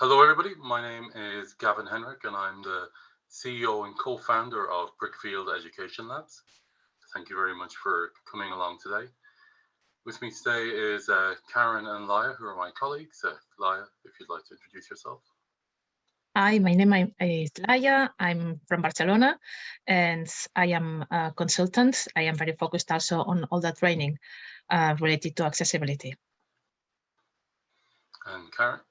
Hello, everybody. My name is Gavin Henrick, and I'm the CEO and co-founder of Brickfield Education Labs. Thank you very much for coming along today. With me today is Karen and Laia, who are my colleagues. Laia, if you'd like to introduce yourself. Hi, my name is Laia. I'm from Barcelona, and I am a consultant. I am very focused also on all the training related to accessibility. And Karen?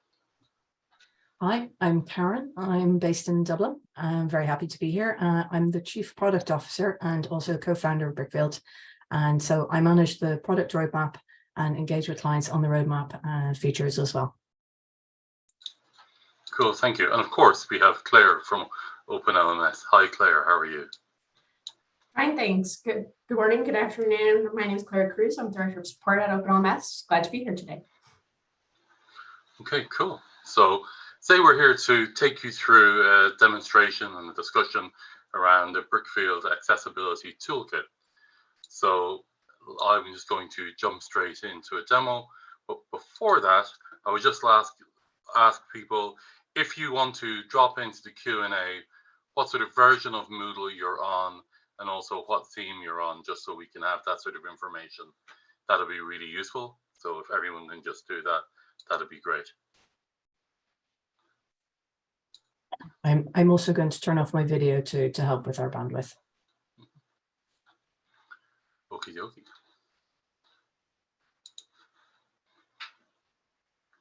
Hi, I'm Karen. I'm based in Dublin. I'm very happy to be here. I'm the Chief Product Officer and also co-founder of Brickfield. And so I manage the product roadmap and engage with clients on the roadmap and features as well. Cool, thank you. And of course, we have Claire from Open LMS. Hi, Claire, how are you? Fine, thanks. Good morning, good afternoon. My name is Claire Kruse. I'm Director of Support at Open LMS. Glad to be here today. Okay, cool. So today we're here to take you through a demonstration and a discussion around the Brickfield Accessibility Toolkit. So I'm just going to jump straight into a demo. But before that, I would just ask people, if you want to drop into the Q&A, what sort of version of Moodle you're on, and also what theme you're on, just so we can have that sort of information. That'll be really useful. So if everyone can just do that, that'd be great. I'm also going to turn off my video to help with our bandwidth. Okie dokie.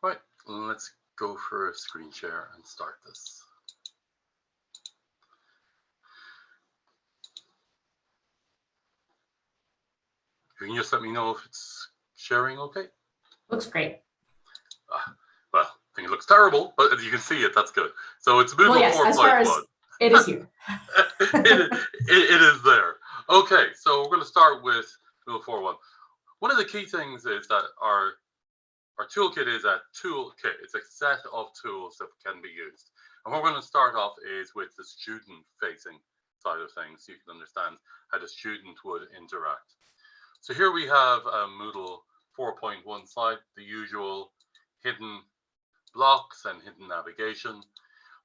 Right, let's go for a screen share and start this. You can just let me know if it's sharing okay. Looks great. Well, I think it looks terrible, but as you can see it, that's good. So it's Moodle 4.1. It is here. it is there. Okay, so we're going to start with Moodle 4.1. One of the key things is that our toolkit is a toolkit. It's a set of tools that can be used. And what we're going to start off is with the student-facing side of things, so you can understand how the student would interact. So here we have a Moodle 4.1 site, the usual hidden blocks and hidden navigation.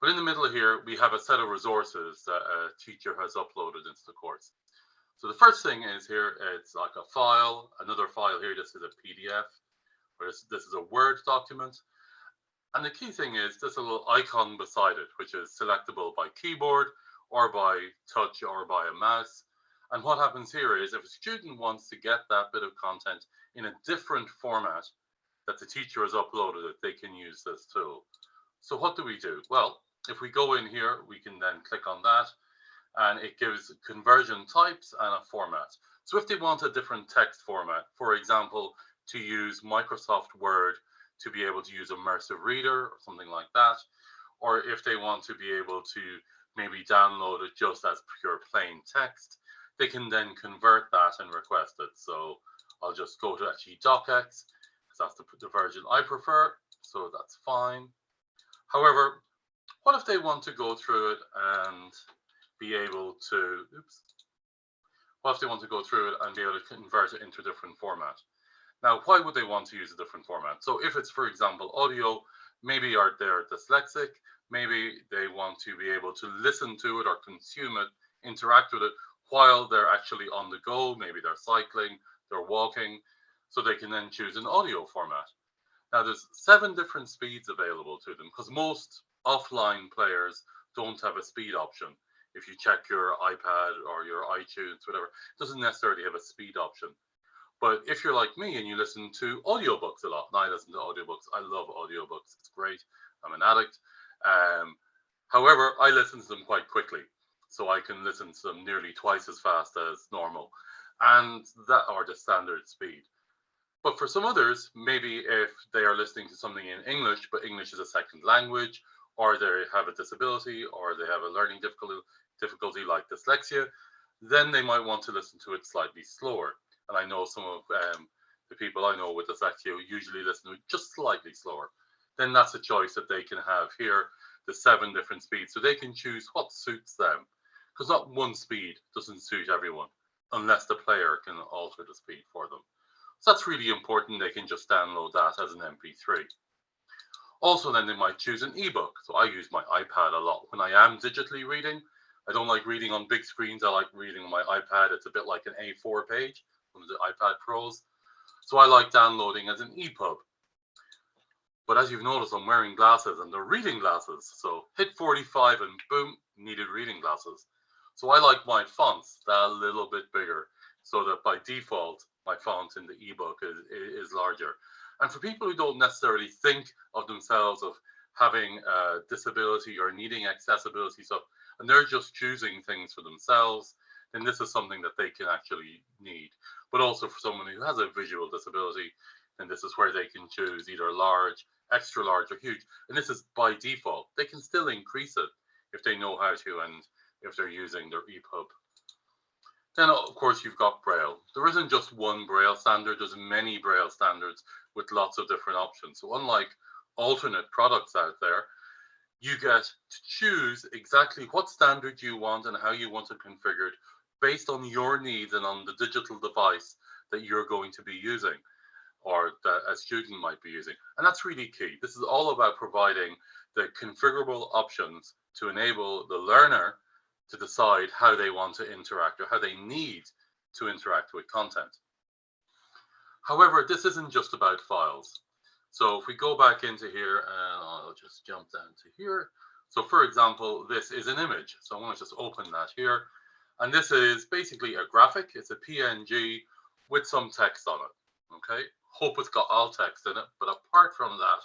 But in the middle here, we have a set of resources that a teacher has uploaded into the course. So the first thing is here, it's like a file, another file here. This is a PDF, or this is a Word document. And the key thing is there's a little icon beside it, which is selectable by keyboard or by touch or by a mouse. And what happens here is if a student wants to get that bit of content in a different format that the teacher has uploaded it, they can use this tool. So what do we do? Well, if we go in here, we can then click on that, and it gives conversion types and a format. So if they want a different text format, for example, to use Microsoft Word to be able to use Immersive Reader or something like that, or if they want to be able to maybe download it just as pure plain text, they can then convert that and request it. So I'll just go to actually docx, because that's the version I prefer, so that's fine. However, what if they want to go through it and be able to, what if they want to go through it and be able to convert it into a different format? Now, why would they want to use a different format? So if it's, for example, audio, maybe they're dyslexic, maybe they want to be able to listen to it or consume it, interact with it while they're actually on the go, maybe they're cycling, they're walking, so they can then choose an audio format. Now, there's 7 different speeds available to them, because most offline players don't have a speed option. If you check your iPad or your iTunes, whatever, it doesn't necessarily have a speed option. But if you're like me and you listen to audiobooks a lot, and I listen to audiobooks, I love audiobooks, it's great, I'm an addict. However, I listen to them quite quickly, so I can listen to them nearly twice as fast as normal, and that are the standard speed. But for some others, maybe if they are listening to something in English, but English is a second language, or they have a disability, or they have a learning difficulty like dyslexia, then they might want to listen to it slightly slower. And I know some of the people I know with dyslexia usually listen to it just slightly slower. Then that's a choice that they can have here, the 7 different speeds, so they can choose what suits them. Because not one speed doesn't suit everyone, unless the player can alter the speed for them. So that's really important. They can just download that as an MP3. Also, then they might choose an ebook. So I use my iPad a lot when I am digitally reading. I don't like reading on big screens. I like reading on my iPad. It's a bit like an A4 page from the iPad Pros. So I like downloading as an EPUB. But as you've noticed, I'm wearing glasses and they're reading glasses. So hit 45 and boom, needed reading glasses. So I like my fonts that a little bit bigger so that by default, my font in the ebook is larger. And for people who don't necessarily think of themselves of having a disability or needing accessibility stuff, and they're just choosing things for themselves, then this is something that they can actually need. But also for someone who has a visual disability, then this is where they can choose either large, extra large, or huge. And this is by default. They can still increase it if they know how to and if they're using their EPUB. Then, of course, you've got Braille. There isn't just one Braille standard. There's many Braille standards with lots of different options. So unlike alternate products out there, you get to choose exactly what standard you want and how you want it configured based on your needs and on the digital device that you're going to be using or that a student might be using. And that's really key. This is all about providing the configurable options to enable the learner to decide how they want to interact or how they need to interact with content. However, this isn't just about files. So if we go back into here, and I'll just jump down to here. So for example, this is an image. So I want to just open that here. And this is basically a graphic. It's a PNG with some text on it. Okay. Hope it's got alt text in it. But apart from that,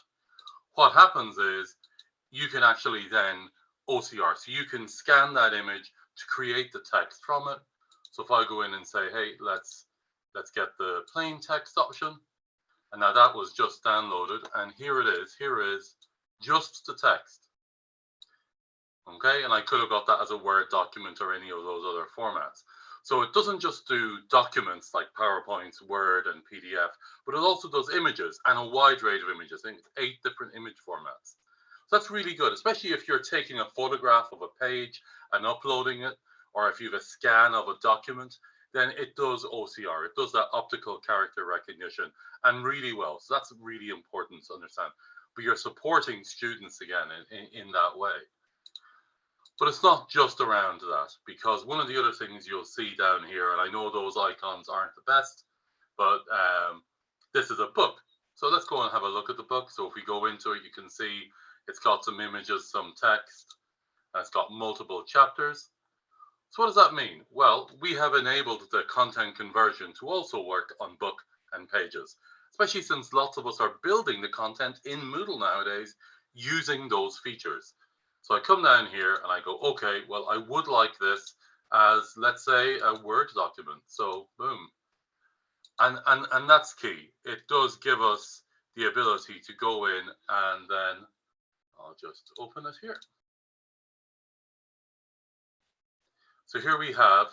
what happens is you can actually then OCR. So you can scan that image to create the text from it. So if I go in and say, hey, let's get the plain text option. And now that was just downloaded. And here it is. Here is just the text. Okay. And I could have got that as a Word document or any of those other formats. So it doesn't just do documents like PowerPoint, Word, and PDF, but it also does images and a wide range of images. I think it's 8 different image formats. So that's really good, especially if you're taking a photograph of a page and uploading it, or if you have a scan of a document, then it does OCR. It does that optical character recognition and really well. So that's really important to understand. But you're supporting students again in that way. But it's not just around that, because one of the other things you'll see down here, and I know those icons aren't the best, but this is a book. So let's go and have a look at the book. So if we go into it, you can see it's got some images, some text, and it's got multiple chapters. So what does that mean? Well, we have enabled the content conversion to also work on book and pages, especially since lots of us are building the content in Moodle nowadays using those features. So I come down here and I go, okay, well, I would like this as, let's say, a Word document. So boom. And that's key. It does give us the ability to go in and then I'll just open it here. So here we have,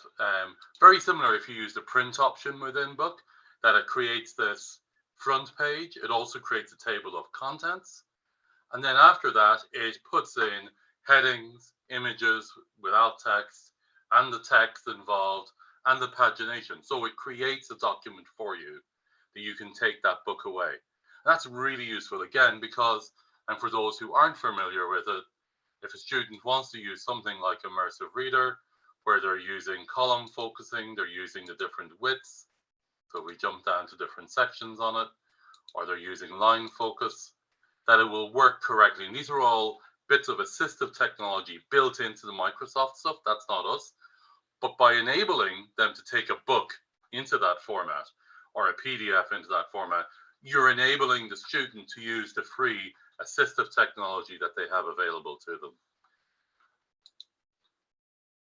very similar if you use the print option within Book, that it creates this front page. It also creates a table of contents. And then after that, it puts in headings, images with alt text, and the text involved, and the pagination. So it creates a document for you that you can take that book away. And that's really useful, again, because, and for those who aren't familiar with it, if a student wants to use something like Immersive Reader, where they're using column focusing, they're using the different widths, so we jump down to different sections on it, or they're using line focus, that it will work correctly. And these are all bits of assistive technology built into the Microsoft stuff. That's not us. But by enabling them to take a book into that format or a PDF into that format, you're enabling the student to use the free assistive technology that they have available to them.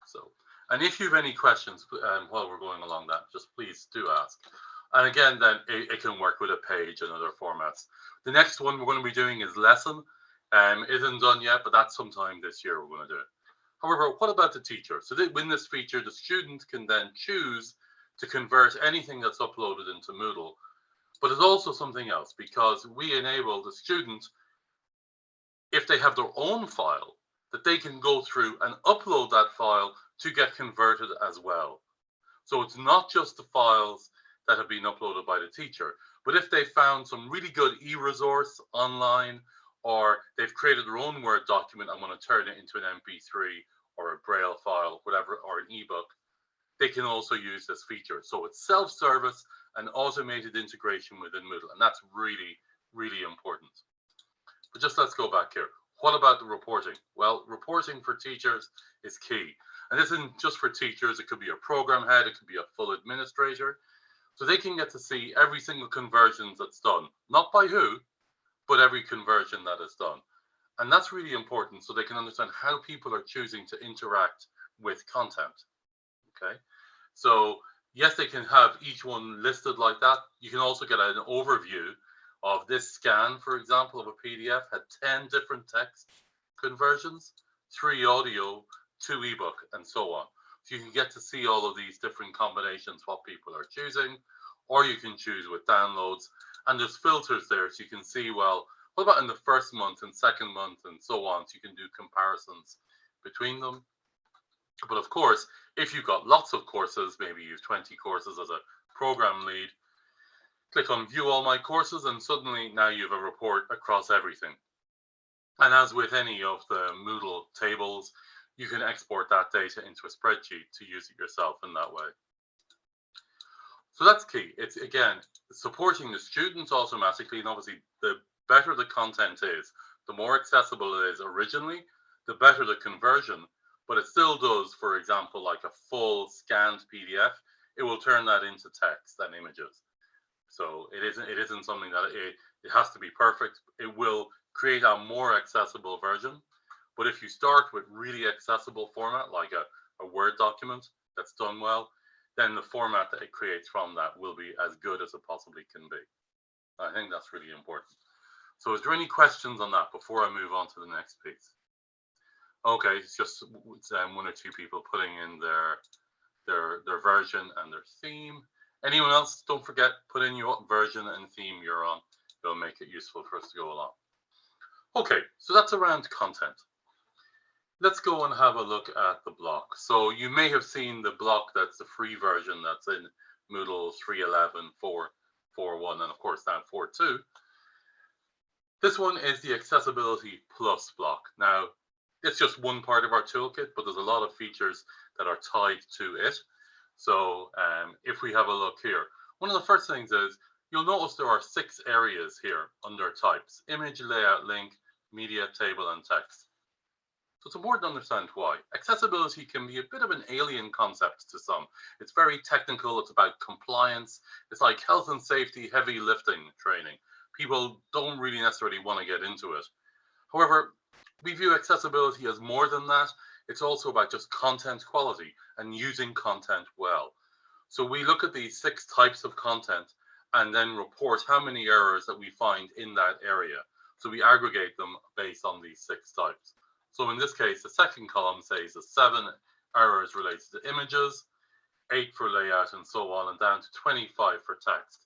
So, and if you have any questions while we're going along that, just please do ask. And again, then it can work with a page and other formats. The next one we're going to be doing is lesson. Isn't done yet, but that's sometime this year we're going to do it. However, what about the teacher? So in this feature, the student can then choose to convert anything that's uploaded into Moodle. But it's also something else, because we enable the student, if they have their own file, that they can go through and upload that file to get converted as well. So it's not just the files that have been uploaded by the teacher, but if they found some really good e-resource online, or they've created their own Word document and want to turn it into an MP3 or a Braille file, whatever, or an ebook, they can also use this feature. So it's self-service and automated integration within Moodle, and that's really, really important. But just let's go back here. What about the reporting? Well, reporting for teachers is key. And this isn't just for teachers. It could be a program head. It could be a full administrator. So they can get to see every single conversion that's done, not by who, but every conversion that is done. And that's really important so they can understand how people are choosing to interact with content. Okay, so yes, they can have each one listed like that. You can also get an overview of this scan, for example, of a PDF had 10 different text conversions, 3 audio, 2 ebook, and so on. So you can get to see all of these different combinations, what people are choosing, or you can choose with downloads. And there's filters there, so you can see, well, what about in the first month and second month and so on, so you can do comparisons between them. But of course, if you've got lots of courses, maybe you have 20 courses as a program lead, click on view all my courses and suddenly now you have a report across everything. And as with any of the Moodle tables, you can export that data into a spreadsheet to use it yourself in that way. So that's key. It's, again, supporting the students automatically, and obviously the better the content is, the more accessible it is originally, the better the conversion. But it still does, for example, like a full scanned PDF, it will turn that into text and images. So it isn't something that it has to be perfect. It will create a more accessible version. But if you start with really accessible format, like a Word document that's done well, then the format that it creates from that will be as good as it possibly can be. I think that's really important. So is there any questions on that before I move on to the next piece? Okay, it's just 1 or 2 people putting in their version and their theme. Anyone else, don't forget, put in your version and theme you're on. It'll make it useful for us to go along. Okay, so that's around content. Let's go and have a look at the block. So you may have seen the block that's the free version that's in Moodle 3.11, 4.1, and of course now 4.2. This one is the Accessibility Plus block. Now, it's just one part of our toolkit, but there's a lot of features that are tied to it. So if we have a look here, one of the first things is you'll notice there are 6 areas here under types: image, layout, link, media, table, and text. So it's important to understand why. Accessibility can be a bit of an alien concept to some. It's very technical. It's about compliance. It's like health and safety, heavy lifting training. People don't really necessarily want to get into it. However, we view accessibility as more than that. It's also about just content quality and using content well. So we look at these 6 types of content and then report how many errors that we find in that area. So we aggregate them based on these 6 types. So in this case, the second column says the 7 errors related to images, 8 for layout, and so on, and down to 25 for text.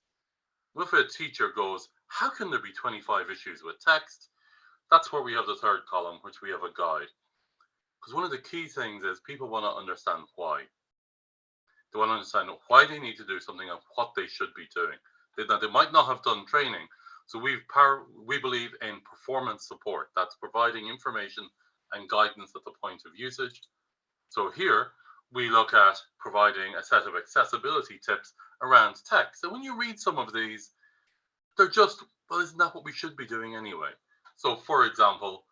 If a teacher goes, how can there be 25 issues with text? That's where we have the third column, which we have a guide. Because one of the key things is people want to understand why. They want to understand why they need to do something and what they should be doing. They might not have done training. So we believe in performance support. That's providing information and guidance at the point of usage. So here we look at providing a set of accessibility tips around text. And when you read some of these, they're just, well, isn't that what we should be doing anyway? So for example,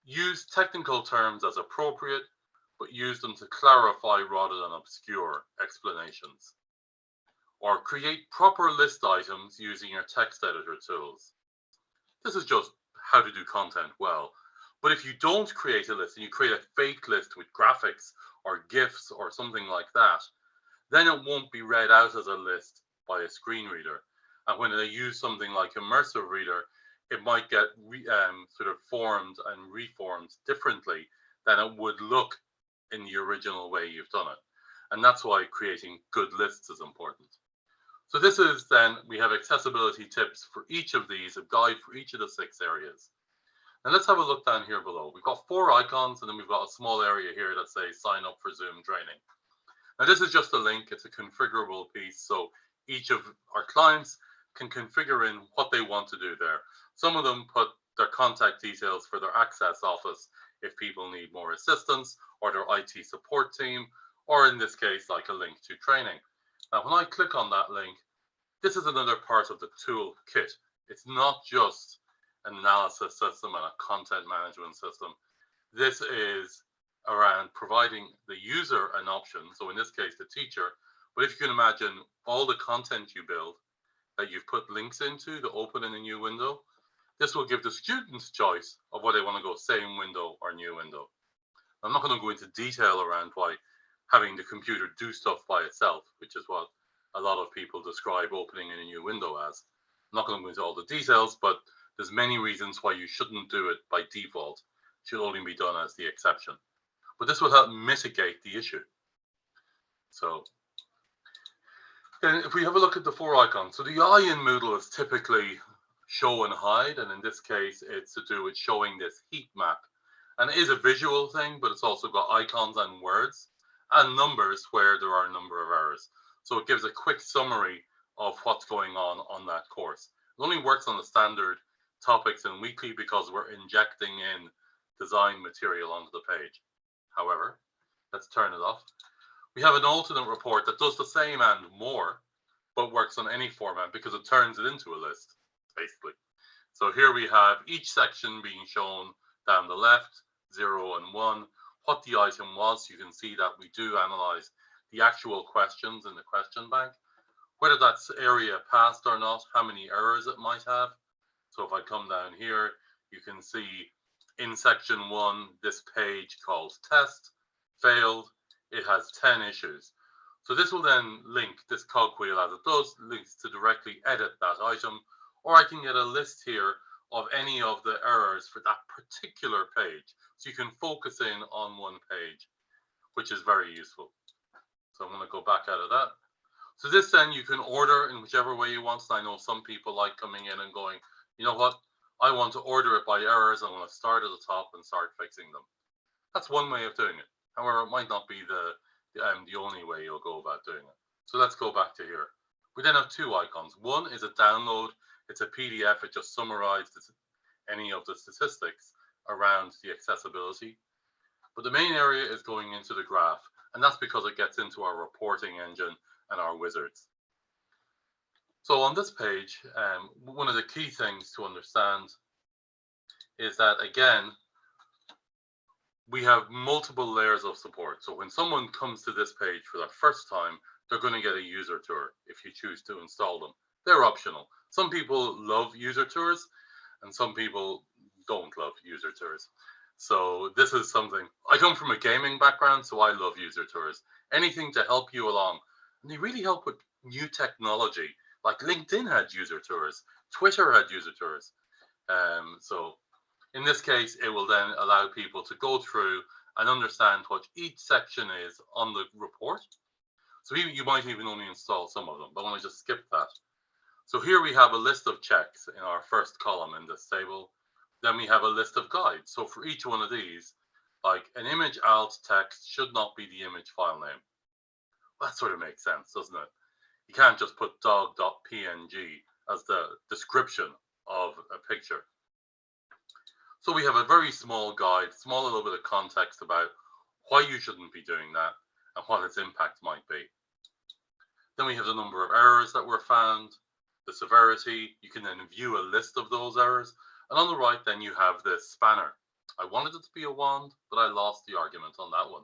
use technical terms as appropriate, but use them to clarify rather than obscure explanations. Or create proper list items using your text editor tools. This is just how to do content well. But if you don't create a list and you create a fake list with graphics or GIFs or something like that, then it won't be read out as a list by a screen reader. And when they use something like Immersive Reader, it might get sort of formed and reformed differently than it would look in the original way you've done it. And that's why creating good lists is important. So this is then, we have accessibility tips for each of these, a guide for each of the 6 areas. Now let's have a look down here below. We've got 4 icons and then we've got a small area here that says sign up for Zoom training. Now this is just a link, it's a configurable piece. So each of our clients can configure in what they want to do there. Some of them put their contact details for their access office if people need more assistance, or their IT support team, or in this case, like a link to training. Now, when I click on that link, this is another part of the toolkit. It's not just an analysis system and a content management system. This is around providing the user an option. So in this case, the teacher. But if you can imagine all the content you build that you've put links into to open in a new window, this will give the students choice of whether they want to go same window or new window. I'm not going to go into detail around why having the computer do stuff by itself, which is what a lot of people describe opening in a new window as. I'm not going to go into all the details, but there's many reasons why you shouldn't do it by default. It should only be done as the exception. But this will help mitigate the issue. So then if we have a look at the 4 icons, so the eye in Moodle is typically show and hide, and in this case, it's to do with showing this heat map. And it is a visual thing, but it's also got icons and words and numbers where there are a number of errors. So it gives a quick summary of what's going on that course. It only works on the standard topics and weekly because we're injecting in design material onto the page. However, let's turn it off. We have an alternate report that does the same and more, but works on any format because it turns it into a list, basically. So here we have each section being shown down the left, 0 and 1, what the item was. You can see that we do analyze the actual questions in the question bank, whether that's area passed or not, how many errors it might have. So if I come down here, you can see in section 1, this page called test failed. It has 10 issues. So this will then link, this cogwheel as it does, links to directly edit that item, or I can get a list here of any of the errors for that particular page. So you can focus in on one page, which is very useful. So I'm going to go back out of that. So this then you can order in whichever way you want. So I know some people like coming in and going, you know what, I want to order it by errors. I want to start at the top and start fixing them. That's one way of doing it. However, it might not be the only way you'll go about doing it. So let's go back to here. We then have 2 icons. One is a download. It's a PDF. It just summarizes any of the statistics around the accessibility. But the main area is going into the graph, and that's because it gets into our reporting engine and our wizards. So on this page, one of the key things to understand is that, again, we have multiple layers of support. So when someone comes to this page for the first time, they're going to get a user tour if you choose to install them. They're optional. Some people love user tours and some people don't love user tours. So this is something, I come from a gaming background, so I love user tours. Anything to help you along. And they really help with new technology. Like LinkedIn had user tours, Twitter had user tours. So in this case, it will then allow people to go through and understand what each section is on the report. So you might even only install some of them, but I want to just skip that. So here we have a list of checks in our first column in this table. Then we have a list of guides. So for each one of these, like an image alt text should not be the image file name. That sort of makes sense, doesn't it? You can't just put dog.png as the description of a picture. So we have a very small guide, a little bit of context about why you shouldn't be doing that and what its impact might be. Then we have the number of errors that were found, the severity. You can then view a list of those errors. And on the right, then you have this spanner. I wanted it to be a wand, but I lost the argument on that one.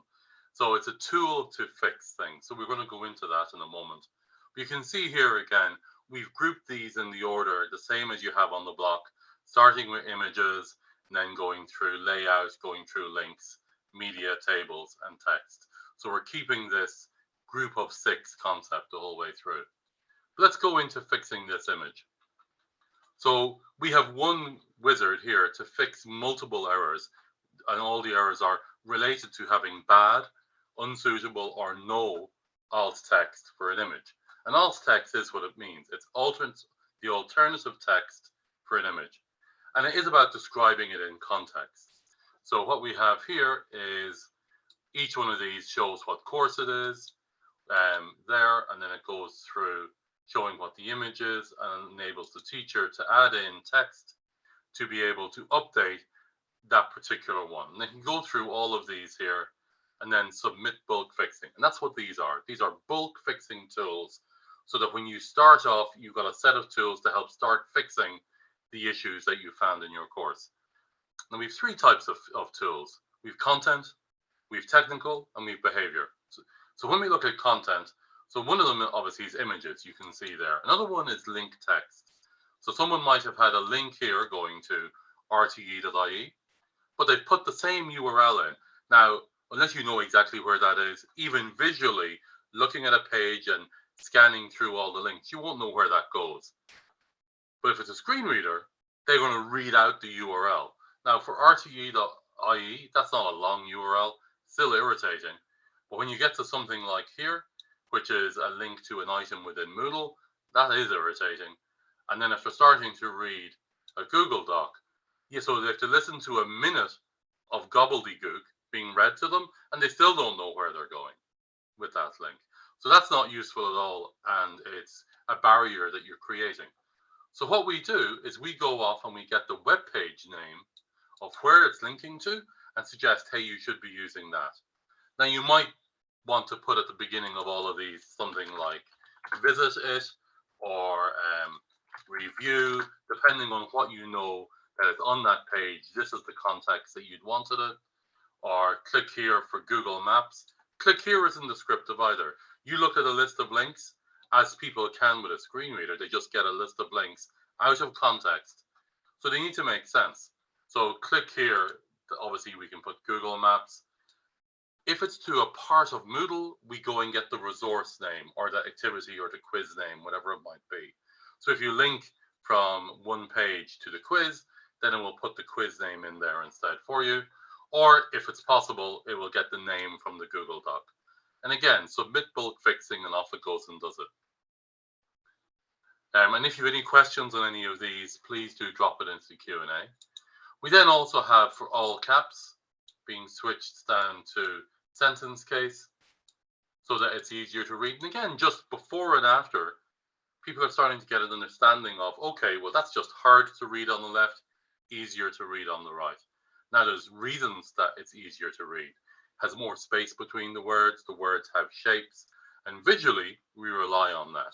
So it's a tool to fix things. So we're going to go into that in a moment. But you can see here again, we've grouped these in the order, the same as you have on the block, starting with images, and then going through layout, going through links, media, tables, and text. So we're keeping this group of 6 concept the whole way through. But let's go into fixing this image. So we have one wizard here to fix multiple errors, and all the errors are related to having bad, unsuitable, or no alt text for an image. And alt text is what it means. It's the alternative text for an image. And it is about describing it in context. So what we have here is each one of these shows what course it is there, and then it goes through showing what the image is and enables the teacher to add in text to be able to update that particular one. And they can go through all of these here and then submit bulk fixing. And that's what these are. These are bulk fixing tools, so that when you start off, you've got a set of tools to help start fixing the issues that you found in your course. Now we have three types of tools. We have content, we have technical, and we have behavior. So when we look at content, so one of them obviously is images, you can see there. Another one is link text. So someone might have had a link here going to rte.ie, but they've put the same URL in. Now, unless you know exactly where that is, even visually looking at a page and scanning through all the links, you won't know where that goes. But if it's a screen reader, they're going to read out the URL. Now for rte.ie, that's not a long URL, still irritating. But when you get to something like here, which is a link to an item within Moodle, that is irritating. And then if they're starting to read a Google Doc, yeah, so they have to listen to a minute of gobbledygook being read to them, and they still don't know where they're going with that link. So that's not useful at all, and it's a barrier that you're creating. So what we do is we go off and we get the web page name of where it's linking to and suggest, hey, you should be using that. Now you might want to put at the beginning of all of these something like visit it or review, depending on what you know that is on that page. This is the context that you'd wanted it. Or click here for Google Maps. Click here isn't descriptive either. You look at a list of links, as people can with a screen reader, they just get a list of links out of context. So they need to make sense. So click here, obviously we can put Google Maps. If it's to a part of Moodle, we go and get the resource name or the activity or the quiz name, whatever it might be. So if you link from one page to the quiz, then it will put the quiz name in there instead for you. Or if it's possible, it will get the name from the Google Doc. And again, submit bulk fixing and off it goes and does it. And if you have any questions on any of these, please do drop it into the Q&A. We then also have for all caps being switched down to sentence case so that it's easier to read. And again, just before and after, people are starting to get an understanding of, okay, well, that's just hard to read on the left, easier to read on the right. Now, there's reasons that it's easier to read. It has more space between the words have shapes, and visually, we rely on that.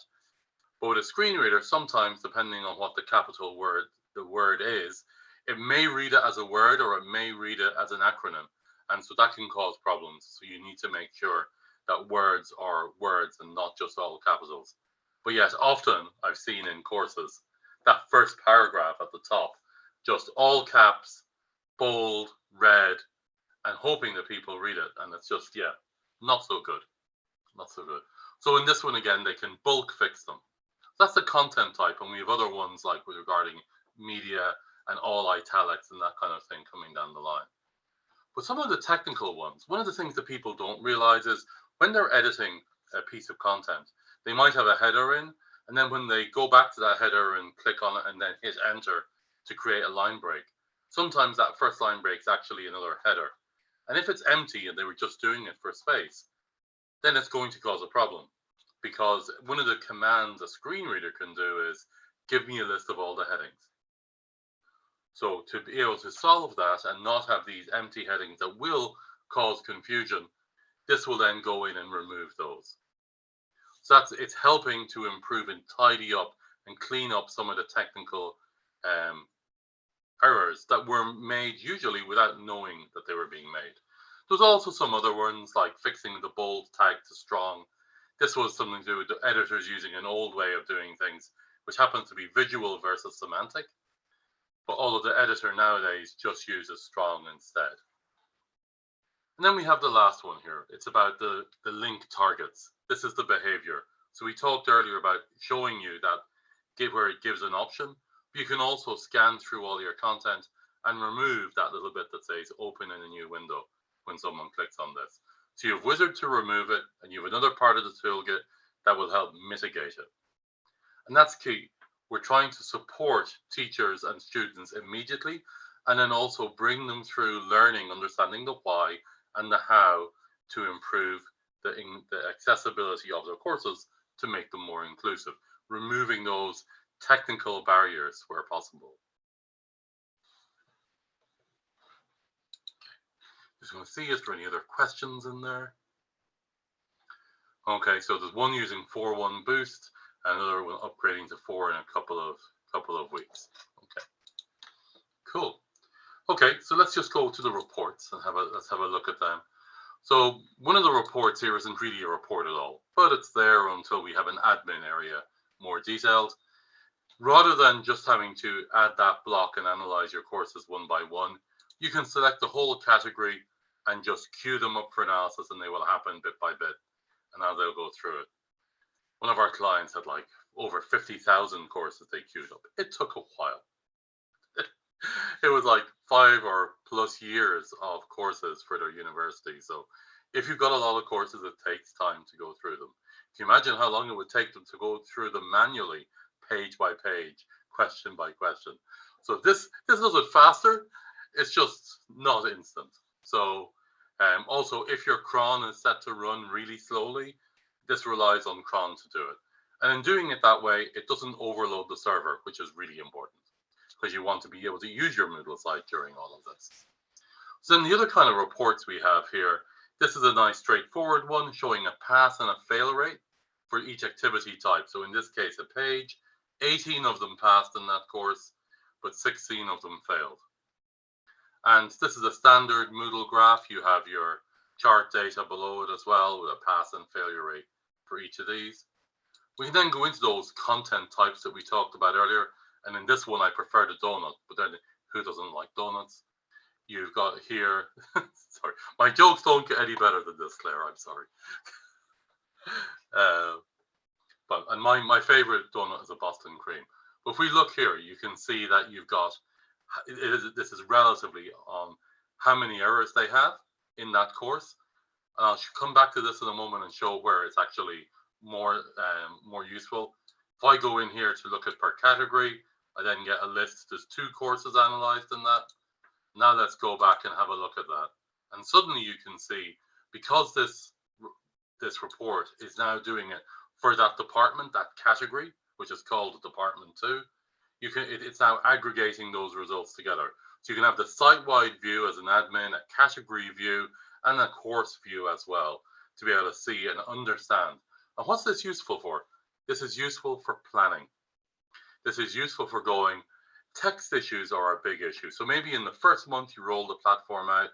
But with a screen reader, sometimes, depending on what the capital word, the word is, it may read it as a word or it may read it as an acronym. And so that can cause problems. So you need to make sure that words are words and not just all capitals. But yes, often I've seen in courses that first paragraph at the top, just all caps, bold, red, and hoping that people read it. And it's just, yeah, not so good. Not so good. So in this one, again, they can bulk fix them. That's the content type. And we have other ones like regarding media and all italics and that kind of thing coming down the line. But some of the technical ones, one of the things that people don't realize is when they're editing a piece of content, they might have a header in, and then when they go back to that header and click on it and then hit enter to create a line break, sometimes that first line break is actually another header. And if it's empty and they were just doing it for space, then it's going to cause a problem, because one of the commands a screen reader can do is give me a list of all the headings. So to be able to solve that and not have these empty headings that will cause confusion, this will then go in and remove those. So it's helping to improve and tidy up and clean up some of the technical errors that were made usually without knowing that they were being made. There's also some other ones like fixing the bold tag to strong. This was something to do with the editors using an old way of doing things, which happens to be visual versus semantic. But all of the editor nowadays just uses strong instead. And then we have the last one here. It's about the link targets. This is the behavior. So we talked earlier about showing you that where it gives an option. But you can also scan through all your content and remove that little bit that says open in a new window when someone clicks on this. So you have Wizard to remove it, and you have another part of the toolkit that will help mitigate it. And that's key. We're trying to support teachers and students immediately, and then also bring them through learning, understanding the why and the how to improve the accessibility of their courses to make them more inclusive, removing those technical barriers where possible. Just want to see, is there any other questions in there? Okay, so there's one using 4.1 boost, and another one upgrading to 4 in a couple of weeks. Okay, cool. Okay, so let's just go to the reports and let's have a look at them. So one of the reports here isn't really a report at all, but it's there until we have an admin area more detailed. Rather than just having to add that block and analyze your courses one by one, you can select the whole category and just queue them up for analysis, and they will happen bit by bit, and now they'll go through it. One of our clients had like over 50,000 courses they queued up. It took a while. It was like 5 or plus years of courses for their university. So if you've got a lot of courses, it takes time to go through them. Can you imagine how long it would take them to go through them manually, page by page, question by question? So this does it faster. It's just not instant. So also, if your cron is set to run really slowly, this relies on cron to do it. And in doing it that way, it doesn't overload the server, which is really important, because you want to be able to use your Moodle site during all of this. So then the other kind of reports we have here, this is a nice straightforward one showing a pass and a fail rate for each activity type. So in this case, a page, 18 of them passed in that course, but 16 of them failed. And this is a standard Moodle graph. You have your chart data below it as well, with a pass and failure rate for each of these. We can then go into those content types that we talked about earlier. And in this one, I prefer the donut, but then who doesn't like donuts? You've got here, sorry, my jokes don't get any better than this, Claire, I'm sorry. And my favorite donut is a Boston cream. But if we look here, you can see that you've got, this is relatively on how many errors they have in that course. I'll come back to this in a moment and show where it's actually more useful. If I go in here to look at per category, I then get a list. There's 2 courses analyzed in that. Now let's go back and have a look at that. And suddenly you can see, because this report is now doing it for that department, that category, which is called department 2, it's now aggregating those results together. So you can have the site-wide view as an admin, a category view, and a course view as well, to be able to see and understand. And what's this useful for? This is useful for planning. This is useful for going, text issues are a big issue. So maybe in the first month you roll the platform out,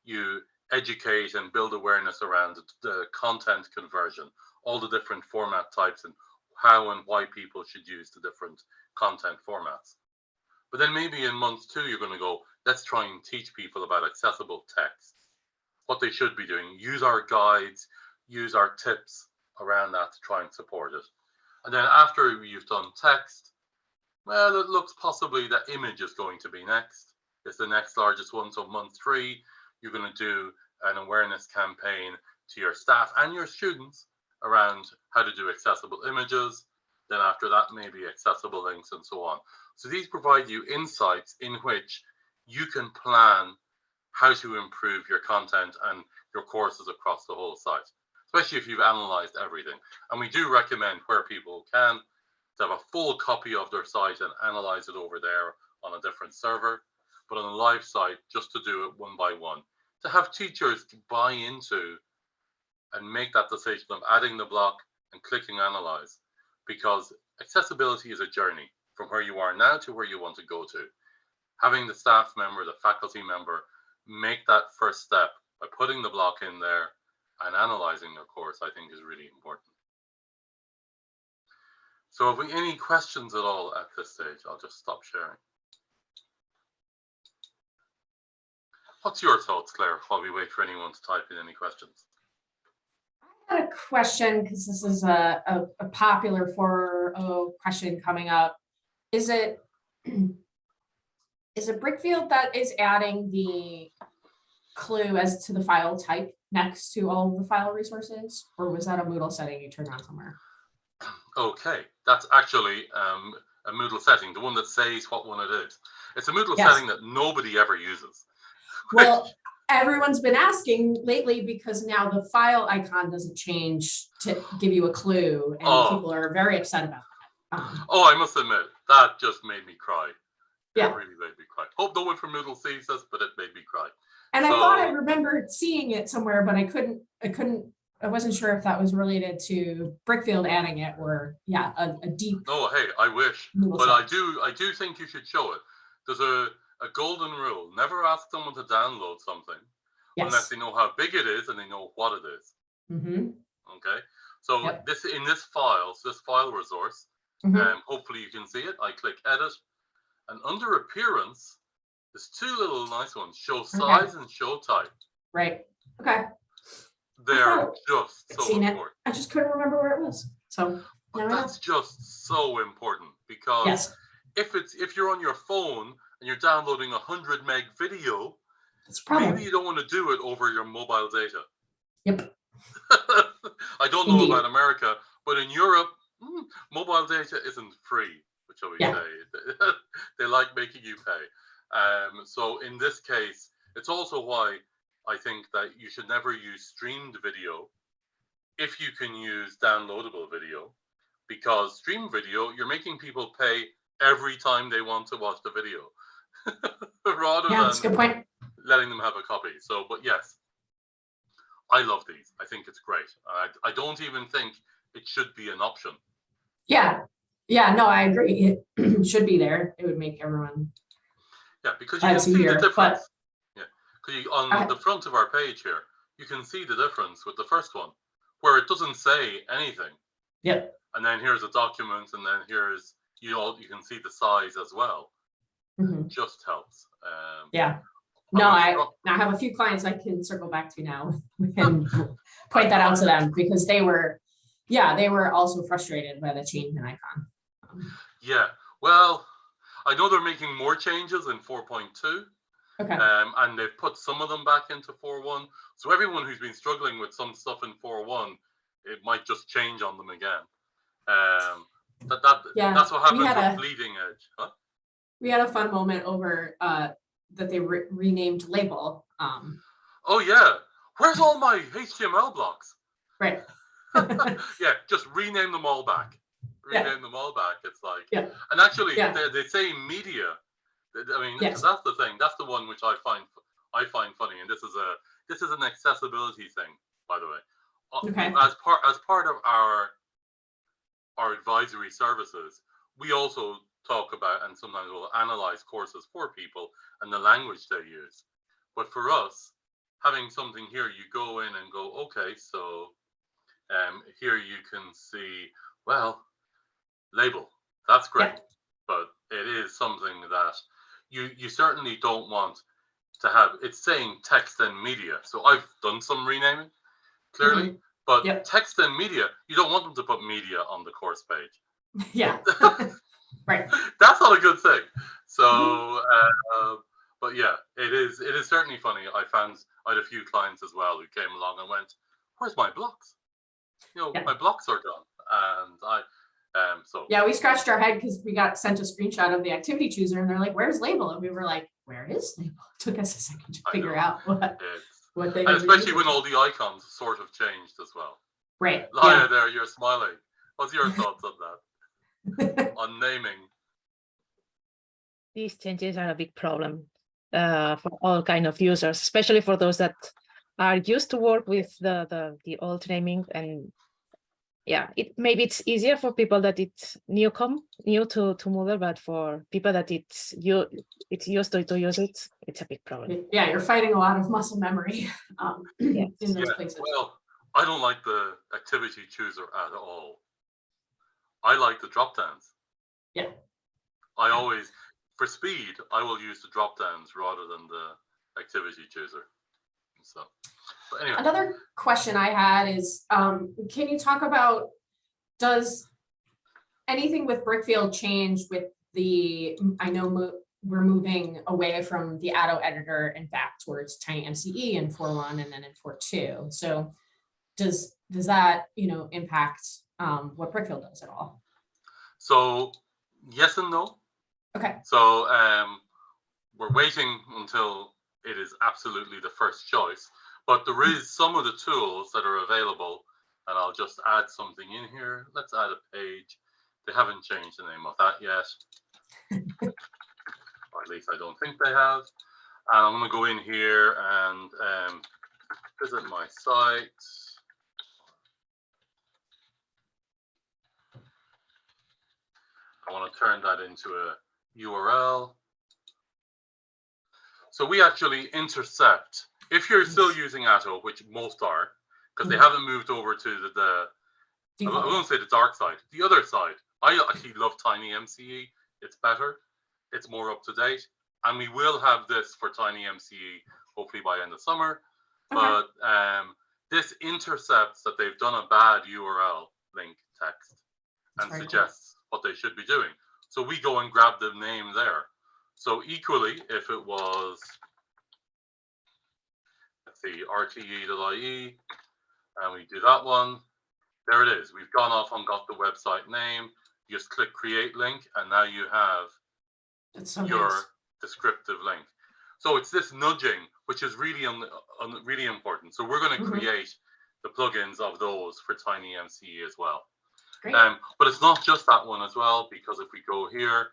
you educate and build awareness around the content conversion, all the different format types and how and why people should use the different content formats. But then maybe in month 2, you're going to go, let's try and teach people about accessible text, what they should be doing, use our guides, use our tips around that to try and support it. And then after you've done text, well, it looks possibly that image is going to be next. It's the next largest one. So month 3, you're going to do an awareness campaign to your staff and your students around how to do accessible images. Then after that, maybe accessible links and so on. So these provide you insights in which you can plan how to improve your content and your courses across the whole site, especially if you've analyzed everything. And we do recommend, where people can, to have a full copy of their site and analyze it over there on a different server. But on a live site, just to do it one by one, to have teachers to buy into and make that decision of adding the block and clicking analyze, because accessibility is a journey from where you are now to where you want to go to. Having the staff member, the faculty member, make that first step by putting the block in there and analyzing their course, I think is really important. So have we any questions at all at this stage? I'll just stop sharing. What's your thoughts, Claire, while we wait for anyone to type in any questions? I had a question, because this is a popular question coming up. Is it Brickfield that is adding the clue as to the file type next to all of the file resources, or was that a Moodle setting you turned on somewhere? Okay, that's actually a Moodle setting, the one that says what one it is. It's a Moodle Yes. setting that nobody ever uses. Well, everyone's been asking lately, because now the file icon doesn't change to give you a clue, and people are very upset about that. Oh, I must admit, that just made me cry. Yeah. It really made me cry. Hope no one from Moodle sees this, but it made me cry. And I thought I remembered seeing it somewhere, but I wasn't sure if that was related to Brickfield adding it or a deep. No, hey, I wish, Moodle but site. I do think you should show it. There's a golden rule: never ask someone to download something unless Yes. they know how big it is and they know what it is. Mm-hmm. Okay, so Yep. this file resource, Mhm. hopefully you can see it. I click edit, and under appearance, there's two little nice ones: show size and show type. Right. Okay. They're just I'd so seen it. important. I just couldn't remember where it was. So But now I know. that's just so important because Yes, if you're on your phone and you're downloading 100 meg video, it's a problem. maybe you don't want to do it over your mobile data. Yep. I don't know Indeed. about America, but in Europe, mobile data isn't free, which shall we say. They like making you pay. So in this case, it's also why I think that you should never use streamed video if you can use downloadable video, because streamed video, you're making people pay every time they want to watch the video rather That's a than good point. letting them have a copy. So, but yes, I love these. I think it's great. I don't even think it should be an option. Yeah. Yeah, no, I agree. It should be there. It would make everyone. Yeah, because you can see the difference. Yeah, because on the front of our page here, you can see the difference with the first one, where it doesn't say anything. Yep. And then here's a document, and then here's you can see the size as well. Mhm. Just helps. Yeah. No, I have a few clients I can circle back to now and point that out to them because they were also frustrated by the change in icon. Yeah, well, I know they're making more changes in 4.2. Okay. And they've put some of them back into 4.1. So everyone who's been struggling with some stuff in 4.1, it might just change on them again. That's what happens with bleeding edge. Huh? We had a fun moment over that they renamed label. Oh yeah, where's all my HTML blocks? Right. Yeah, just rename them all back. Rename them all back. It's like, and actually they say media. I mean, that's the thing. That's the one which I find funny, and this is an accessibility thing, by the way. Okay. As part of our advisory services, we also talk about and sometimes we'll analyze courses for people and the language they use. But for us, having something here, you go in and go, okay, so here you can see, well, label. That's great, but it is something that you certainly don't want to have. It's saying text and media. So I've done some renaming, clearly, but text and media, you don't want them to put media on the course page. Yeah. Right. That's not a good thing. So, but yeah, it is certainly funny. I had a few clients as well who came along and went, "Where's my blocks? My blocks are gone." And so yeah, we scratched our head because we got sent a screenshot of the activity chooser, and they're like, "Where's label?" And we were like, "Where is label?" It took us a second to figure out what they. And especially when all the icons sort of changed as well. Right. Laia, there, you're smiling. What's your thoughts on that? On naming. These changes are a big problem for all kind of users, especially for those that are used to work with the old naming. And yeah, maybe it's easier for people that it's new to Moodle, but for people that it's used to use it, it's a big problem. Yeah, you're fighting a lot of muscle memory in those places. Well, I don't like the activity chooser at all. I like the drop downs. Yeah. I always, for speed, I will use the drop downs rather than the activity chooser. So, but anyway. Another question I had is, can you talk about, does anything with Brickfield change with I know we're moving away from the Atto editor and back towards Tiny MCE in 4.1 and then in 4.2. So does that, impact what Brickfield does at all? So yes and no. Okay. So we're waiting until it is absolutely the first choice, but there is some of the tools that are available, and I'll just add something in here. Let's add a page. They haven't changed the name of that yet, or at least I don't think they have. And I'm going to go in here and visit my site. I want to turn that into a URL. So we actually intercept, if you're still using Atto, which most are, because they haven't moved over to I won't say the dark side, the other side. I actually love TinyMCE. It's better. It's more up to date. And we will have this for TinyMCE hopefully by end of summer. Okay. But this intercepts that they've done a bad URL link text and That's very suggests what they should be doing. So we go and grab the name there. So equally, if it was, let's see, rte.ie, and we do that one, there it is. We've gone off and got the website name. You just click create link, and now you have That's so your nice. descriptive link. So it's this nudging, which is really really important. So we're going to create the plugins of those for TinyMCE as well. Great. But it's not just that one as well, because if we go here,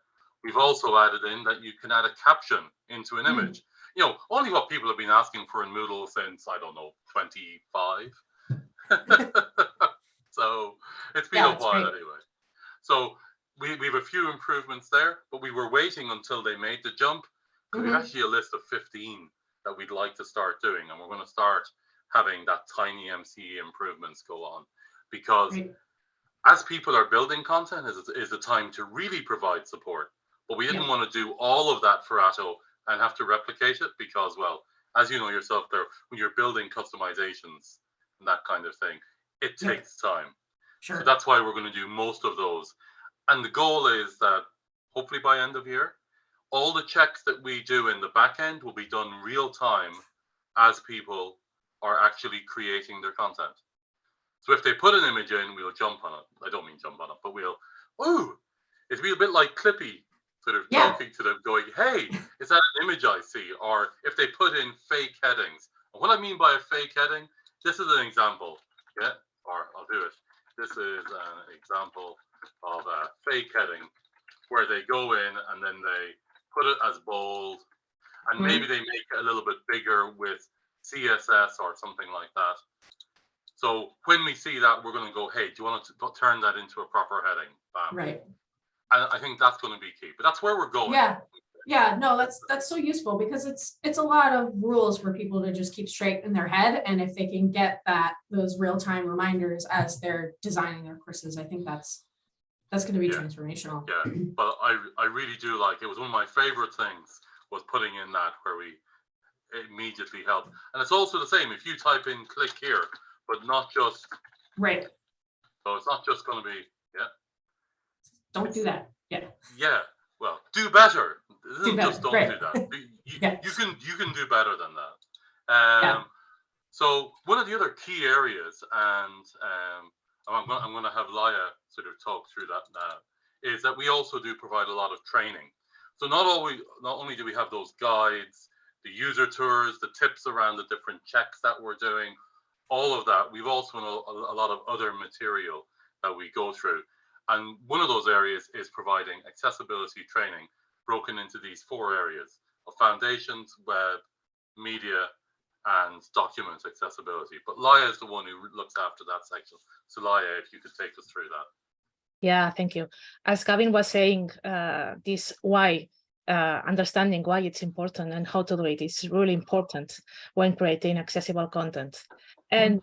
we've also added in that you can add a caption into an image. You know, only what people have been asking for in Moodle since, I don't know, 25. So it's been a while anyway. So we have a few improvements there, but we were waiting until they made the jump. We have actually a list of 15 that we'd like to start doing, and we're going to start having that TinyMCE improvements go on, because as people are building content is the time to really provide support. But we didn't want to do all of that for Atto and have to replicate it, because, well, as you know yourself there, when you're building customizations and that kind of thing, it takes time. Sure. So that's why we're going to do most of those. And the goal is that hopefully by end of year, all the checks that we do in the back end will be done real time as people are actually creating their content. So if they put an image in, we'll jump on it. I don't mean jump on it, but we'll, ooh, it'll be a bit like Clippy, sort of talking to them going, hey, is that an image I see? Or if they put in fake headings. And what I mean by a fake heading, this is an example, or I'll do it. This is an example of a fake heading where they go in and then they put it as bold, and maybe they make it a little bit bigger with CSS or something like that. So when we see that, we're going to go, hey, do you want to turn that into a proper heading? Bam. Right. And I think that's going to be key. But that's where we're going. Yeah, no, that's so useful, because it's a lot of rules for people to just keep straight in their head, and if they can get those real-time reminders as they're designing their courses, I think that's going to be transformational. Yeah, but I really do like it. Was one of my favorite things was putting in that where we immediately help. And it's also the same if you type in click here, but not just so it's not just going to be don't do that. Well, do better. Just don't do that. You can do better than that. So one of the other key areas, and I'm going to have Laia sort of talk through that now, is that we also do provide a lot of training. So not only do we have those guides, the user tours, the tips around the different checks that we're doing, all of that, we've also a lot of other material that we go through. And one of those areas is providing accessibility training broken into these 4 areas of foundations, web, media, and document accessibility. But Laia is the one who looks after that section. So Laia, if you could take us through that. Yeah, thank you. As Gavin was saying, this why, understanding why it's important and how to do it is really important when creating accessible content. And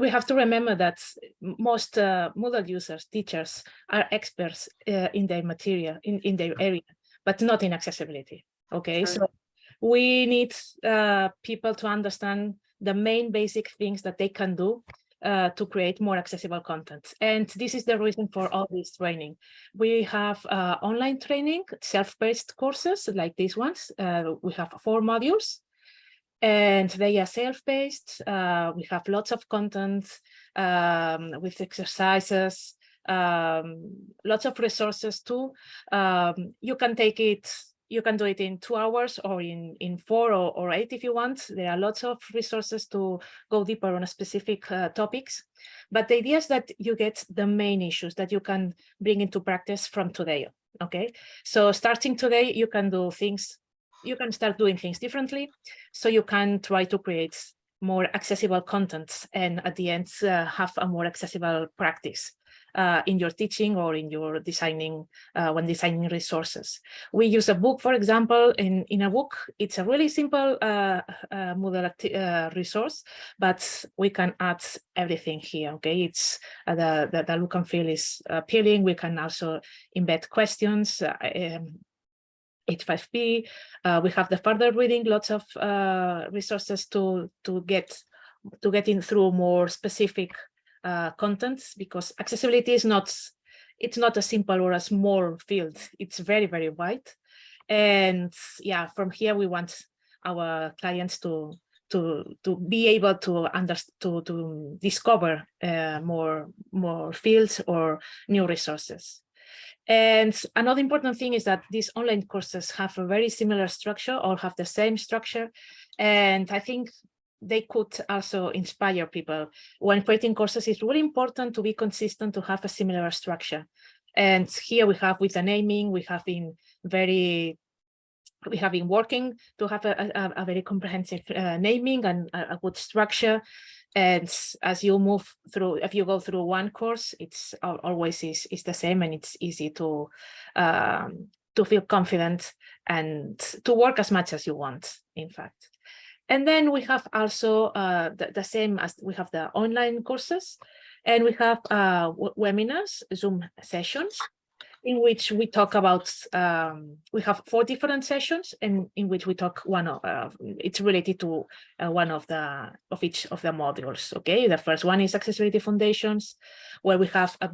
we have to remember that most Moodle users, teachers, are experts in their material, in their area, but not in accessibility. Okay, so we need people to understand the main basic things that they can do to create more accessible content. And this is the reason for all this training. We have online training, self-paced courses like these ones. We have 4 modules. And they are self-paced. We have lots of content with exercises, lots of resources too. You can take it, you can do it in 2 hours or in 4 or 8 if you want. There are lots of resources to go deeper on specific topics. But the idea is that you get the main issues that you can bring into practice from today. Okay, so starting today, you can do things you can start doing things differently. So you can try to create more accessible content and at the end have a more accessible practice in your teaching or in your designing, when designing resources. We use a book, for example. In a book, it's a really simple Moodle resource, but we can add everything here, okay? It's the look and feel is appealing. We can also embed questions, H5P. We have the further reading, lots of resources to get in through more specific contents, because accessibility is not, it's not a simple or a small field. It's very, very wide. And yeah, from here we want our clients to be able to discover more fields or new resources. And another important thing is that these online courses have a very similar structure, all have the same structure. And I think they could also inspire people. When creating courses, it's really important to be consistent, to have a similar structure. And here we have with the naming, we have been working to have a very comprehensive naming and a good structure. And as you move through, if you go through one course, it's always is the same, and it's easy to feel confident and to work as much as you want, in fact. And then we have also the same as we have the online courses, and we have webinars, Zoom sessions, in which we talk about, we have 4 different sessions, and in which we talk it's related to one of each of the modules. Okay, the first one is accessibility foundations, where we have a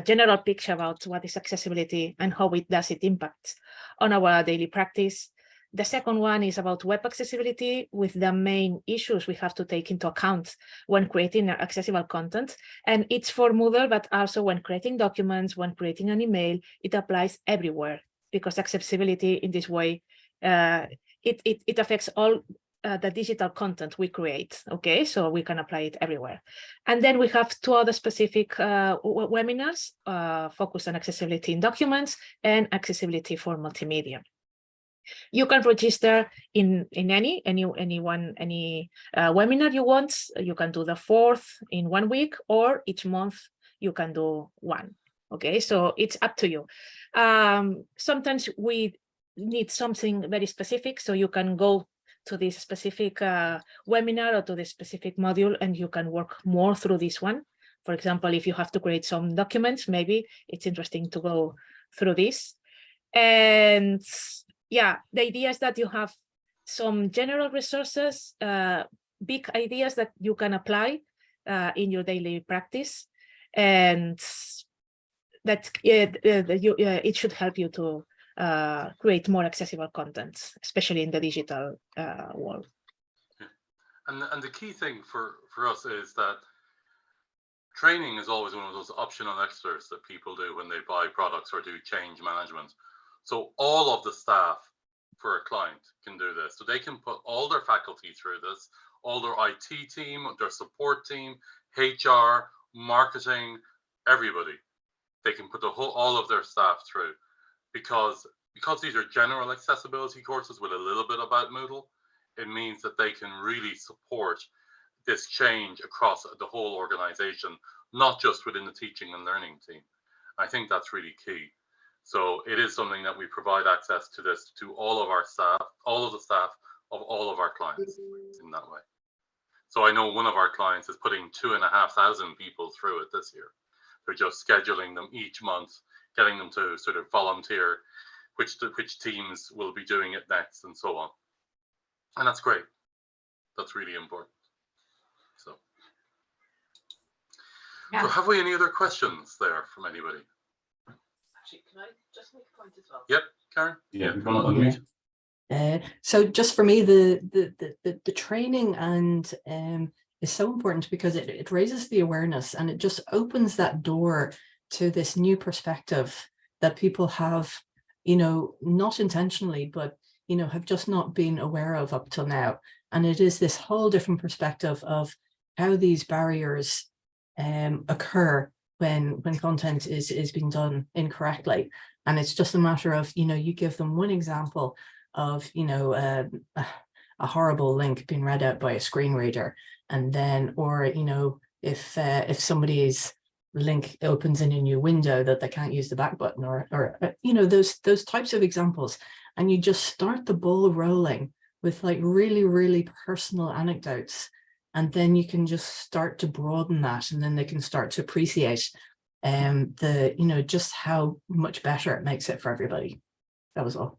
general picture about what is accessibility and how it impact on our daily practice. The second one is about web accessibility, with the main issues we have to take into account when creating accessible content. And it's for Moodle, but also when creating documents, when creating an email, it applies everywhere, because accessibility in this way, it affects all the digital content we create. Okay, so we can apply it everywhere. And then we have 2 other specific webinars focused on accessibility in documents and accessibility for multimedia. You can register in any webinar you want. You can do the 4th in 1 week, or each month you can do 1. Okay, so it's up to you. Sometimes we need something very specific, so you can go to this specific webinar or to this specific module, and you can work more through this one. For example, if you have to create some documents, maybe it's interesting to go through this. And yeah, the idea is that you have some general resources, big ideas that you can apply in your daily practice, and that it should help you to create more accessible content, especially in the digital world. And the key thing for us is that training is always one of those optional extras that people do when they buy products or do change management. So all of the staff for a client can do this. So they can put all their faculty through this, all their IT team, their support team, HR, marketing, everybody. They can put all of their staff through, because these are general accessibility courses with a little bit about Moodle. It means that they can really support this change across the whole organization, not just within the teaching and learning team. I think that's really key. So it is something that we provide access to this to all of our staff, all of the staff of all of our clients in that way. So I know one of our clients is putting 2,500 people through it this year. They're just scheduling them each month, getting them to sort of volunteer which teams will be doing it next, and so on. And that's great. That's really important. So, Yeah. So have we any other questions there from anybody? Actually, can I just make a point as well? Yep, Karen? Yeah, if you want to unmute. So just for me, the training and is so important, because it raises the awareness, and it just opens that door to this new perspective that people have, you know, not intentionally, but, you know, have just not been aware of up till now. And it is this whole different perspective of how these barriers occur when content is being done incorrectly. And it's just a matter of, you know, you give them one example of, you know, a horrible link being read out by a screen reader, and then, or, you know, if somebody's link opens in a new window that they can't use the back button, or you know, those types of examples, and you just start the ball rolling with like really, really personal anecdotes, and then you can just start to broaden that, and then they can start to appreciate the, you know, just how much better it makes it for everybody. That was all.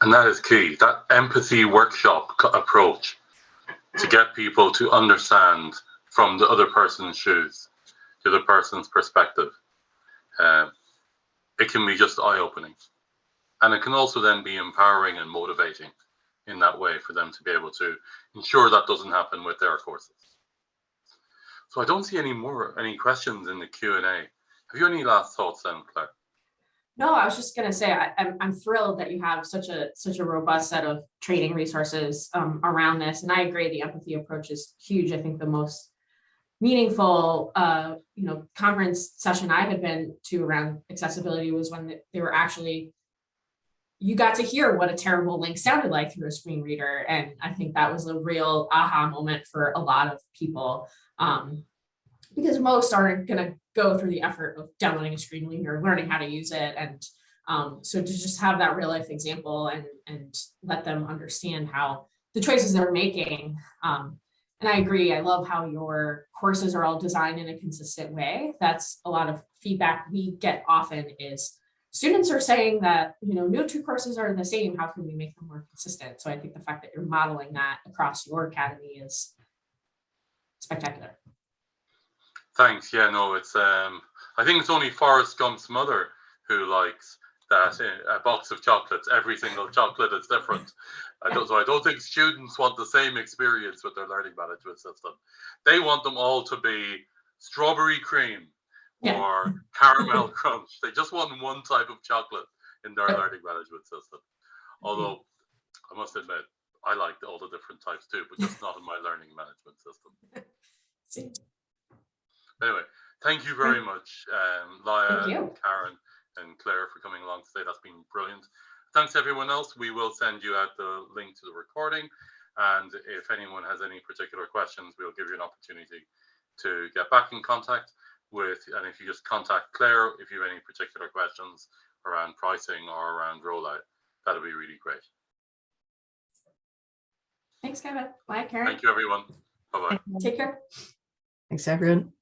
And that is key, that empathy workshop approach, to get people to understand from the other person's shoes, the other person's perspective. It can be just eye-opening. And it can also then be empowering and motivating in that way for them to be able to ensure that doesn't happen with their courses. So I don't see any questions in the Q&A. Have you any last thoughts then, Claire? No, I was just going to say, I'm thrilled that you have such a robust set of training resources around this. And I agree, the empathy approach is huge. I think the most meaningful, you know, conference session I had been to around accessibility was when they were actually, you got to hear what a terrible link sounded like through a screen reader. And I think that was a real aha moment for a lot of people. Because most aren't going to go through the effort of downloading a screen reader, learning how to use it. And so to just have that real life example and let them understand how the choices they're making. And I agree, I love how your courses are all designed in a consistent way. That's a lot of feedback we get often is students are saying that, you know, no two courses are the same. How can we make them more consistent? So I think the fact that you're modeling that across your academy is spectacular. Thanks. Yeah, no, it's I think it's only Forrest Gump's mother who likes that a box of chocolates. Every single chocolate is different. So I don't think students want the same experience with their learning management system. They want them all to be strawberry cream or caramel crunch. They just want one type of chocolate in their learning management system. Although I must admit, I like all the different types too, but just not in my learning management system. Anyway, thank you very much, Laia, and Karen, and Claire for coming along today. That's been brilliant. Thanks everyone else. We will send you out the link to the recording. And if anyone has any particular questions, we'll give you an opportunity to get back in contact with, and if you just contact Claire, if you have any particular questions around pricing or around rollout, that'll be really great. Thanks, Gavin. Bye, Karen. Thank you, everyone. Bye-bye. Take care. Thanks, everyone.